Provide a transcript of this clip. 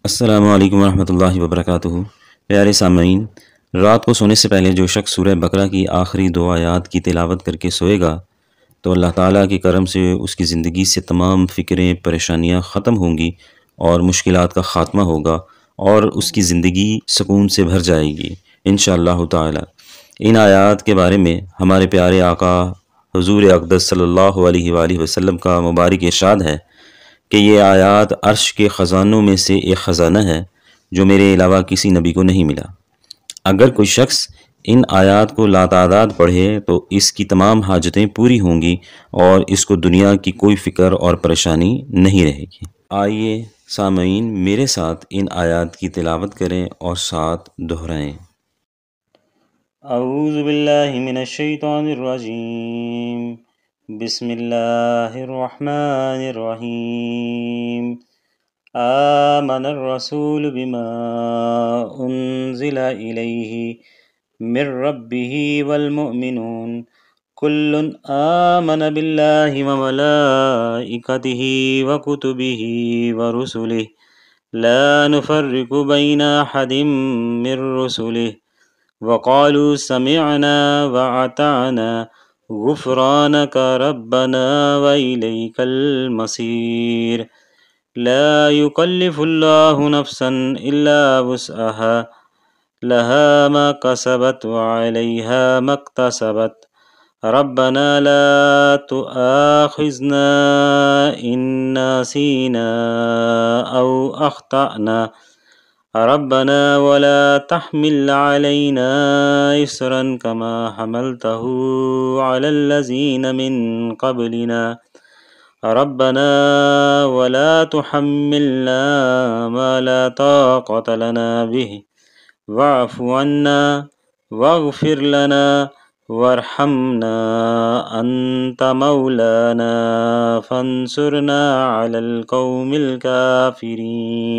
السلام علیکم ورحمۃ اللہ وبرکاتہ۔ پیارے سامعین، رات کو سونے سے پہلے جو شخص سورہ بقرہ کی آخری 2 آیات کی تلاوت کر کے سوئے گا تو اللہ تعالیٰ کے کرم سے اس کی زندگی سے تمام فکریں پریشانیاں ختم ہوں گی اور مشکلات کا خاتمہ ہوگا اور اس کی زندگی سکون سے بھر جائے گی انشاءاللہ تعالیٰ۔ ان آیات کے بارے میں ہمارے پیارے آقا حضور اقدس صلی اللہ علیہ وآلہ وسلم کا مبارک ارشاد ہے کہ یہ آیات عرش کے خزانوں میں سے ایک خزانہ ہے جو میرے علاوہ کسی نبی کو نہیں ملا۔ اگر کوئی شخص ان آیات کو لاتعداد پڑھے تو اس کی تمام حاجتیں پوری ہوں گی اور اس کو دنیا کی کوئی فکر اور پریشانی نہیں رہے گی۔ آئیے سامعین میرے ساتھ ان آیات کی تلاوت کریں اور ساتھ دہرائیں۔ اعوذ باللہ من الشیطان الرجیم، بسم اللہ الرحمن الرحیم۔ آمن الرسول بما انزل الیہ من ربہ والمؤمنون کل آمن باللہ وملائکتہ وکتبہ ورسلہ لا نفرق بین احد من رسلہ وقالوا سمعنا وأطعنا غفرانك ربنا وإليك المصير لا يكلف الله نفسا إلا وسعها لها ما كسبت وعليها ما اكتسبت ربنا لا تؤاخذنا إن نسينا أو أخطأنا ربنا ولا تحمل علينا إصرا كما حملته على الذين من قبلنا ربنا ولا تحملنا ما لا طاقة لنا به واعف عنا واغفر لنا وارحمنا أنت مولانا فانصرنا على القوم الكافرين۔